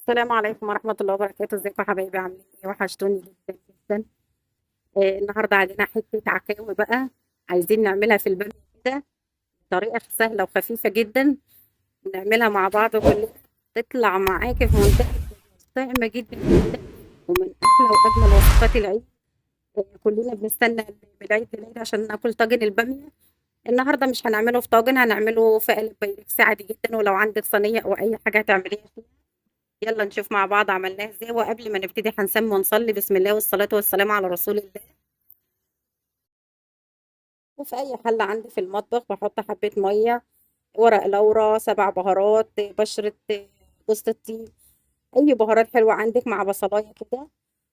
السلام عليكم ورحمة الله وبركاته، ازيكم يا حبايبي؟ عاملين ايه؟ وحشتوني جدا جدا. النهارده عندنا حتة عكاوي بقى، عايزين نعملها في البيت كده بطريقة سهلة وخفيفة جدا. نعملها مع بعض كلنا، تطلع معاكي في منتهى طعمة جدا جدا، ومن أحلى وأجمل وصفات العيد. كلنا بنستنى بالعيد عشان ناكل طاجن البامية. النهارده مش هنعمله في طاجن، هنعمله في قالب بايركس عادي جدا، ولو عندك صينية أو أي حاجة هتعمليها فيها. يلا نشوف مع بعض عملناها ازاي. وقبل ما نبتدي هنسمي ونصلي بسم الله والصلاة والسلام على رسول الله. وفي أي حلة عندي في المطبخ بحط حبة مية، ورق لورا، 7 بهارات، بشرة جوز الطيب، أي بهارات حلوة عندك، مع بصلاية كده.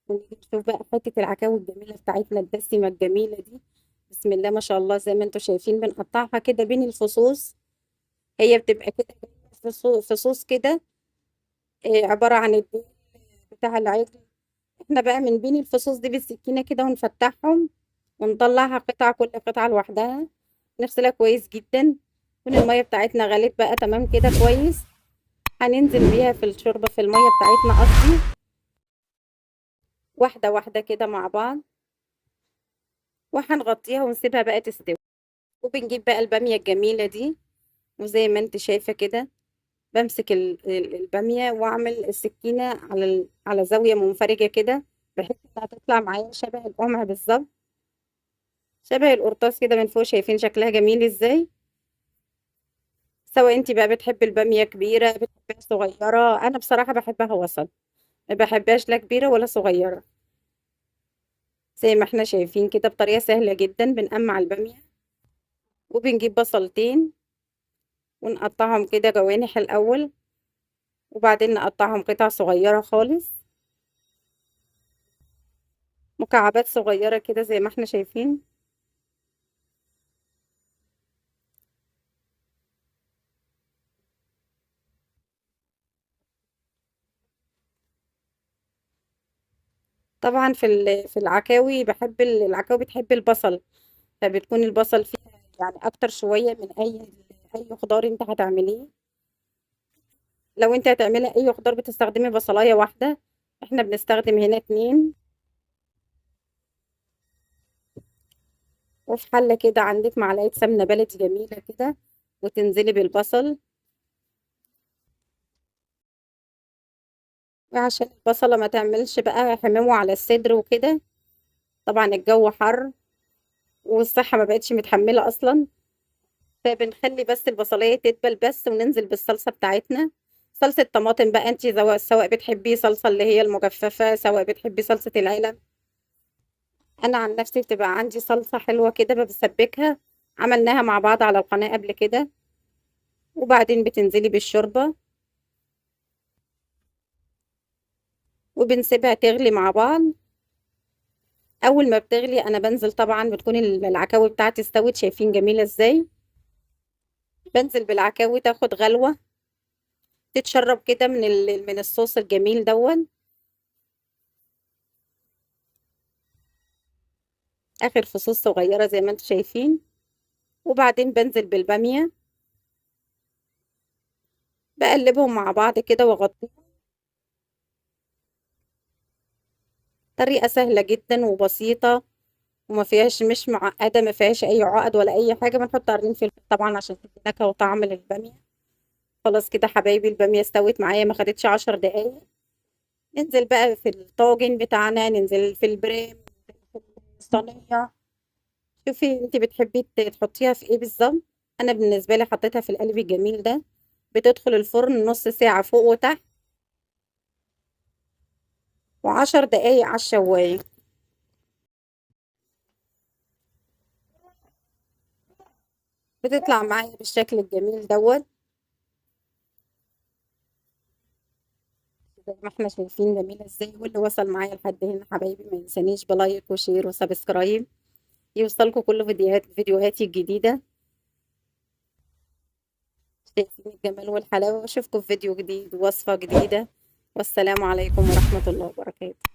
ونيجي نشوف بقى حتة العكاوي الجميلة بتاعتنا الدسمة الجميلة دي. بسم الله ما شاء الله، زي ما انتم شايفين بنقطعها كده بين الفصوص. هي بتبقى كده فصوص كده، عبارة عن الديل بتاع العجل. احنا بقى من بين الفصوص دي بالسكينة كده ونفتحهم، ونطلعها قطعة، كل قطعة لوحدها. نغسلها كويس جدا، تكون المية بتاعتنا غليت بقى تمام كده كويس. هننزل بيها في الشوربة، في المية بتاعتنا قصدي، واحدة واحدة كده مع بعض. وهنغطيها ونسيبها بقى تستوي. وبنجيب بقى البامية الجميلة دي، وزي ما انت شايفة كده بمسك البامية واعمل السكينة على زاوية منفرجة كده، بحيث انها تطلع معايا شبه القمع بالظبط، شبه القرطاس كده من فوق. شايفين شكلها جميل ازاي؟ سواء انت بقى بتحبي البامية كبيرة بتحبيها صغيرة، انا بصراحة بحبها وسط، ما بحبهاش لا كبيرة ولا صغيرة. زي ما احنا شايفين كده بطريقة سهلة جدا بنقمع البامية. وبنجيب بصلتين ونقطعهم كده جوانح الاول، وبعدين نقطعهم قطع صغيرة خالص، مكعبات صغيرة كده زي ما احنا شايفين. طبعا في العكاوي بحب العكاوي بتحب البصل، فبتكون البصل فيها يعني اكتر شوية من اي خضار انت هتعمليه. لو انت هتعملي اي خضار بتستخدمي بصلاية واحدة، احنا بنستخدم هنا 2. وفي حلة كده عندك معلقة سمنة بلدي جميلة كده، وتنزلي بالبصل. عشان البصلة ما تعملش بقى حماوة على الصدر وكده، طبعا الجو حر والصحة ما بقتش متحملة اصلا. فبنخلي بس البصلية تدبل بس، وننزل بالصلصة بتاعتنا. صلصة طماطم بقى، انتي سواء بتحبي صلصة اللي هي المجففة، سواء بتحبي صلصة العلب. انا عن نفسي بتبقى عندي صلصة حلوة كده بسبكها، عملناها مع بعض على القناة قبل كده. وبعدين بتنزلي بالشوربة، وبنسيبها تغلي مع بعض. اول ما بتغلي انا بنزل، طبعا بتكون العكاوي بتاعتي استوت، شايفين جميلة ازاي؟ بنزل بالعكاوي تاخد غلوة، تتشرب كده من الصوص الجميل دون. اخر فصوص صغيرة زي ما انتم شايفين. وبعدين بنزل بالبامية، بقلبهم مع بعض كده واغطيهم. طريقة سهلة جدا وبسيطة، وما فيهاش، مش معقدة، ما فيهاش اي عقد ولا اي حاجة. بنحط قرنين فلفل طبعا عشان تدي نكهة وطعم للبامية. خلاص كده حبايبي، البامية استوت معايا، ما خدتش 10 دقايق. ننزل بقى في الطاجن بتاعنا، ننزل في البريم، ننزل في الصينية. شوفي انت بتحبي تحطيها في ايه بالظبط. انا بالنسبة لي حطيتها في القلب الجميل ده. بتدخل الفرن نص ساعة فوق وتحت، و10 دقايق على الشواية. بتطلع معايا بالشكل الجميل دوت، زي ما احنا شايفين جميلة ازاي. واللي وصل معايا لحد هنا حبايبي ما ينسانيش بلايك وشير وسبسكرايب، يوصلكوا كل فيديوهاتي الجديدة. شايفين الجمال والحلاوة. واشوفكم في فيديو جديد ووصفة جديدة. والسلام عليكم ورحمة الله وبركاته.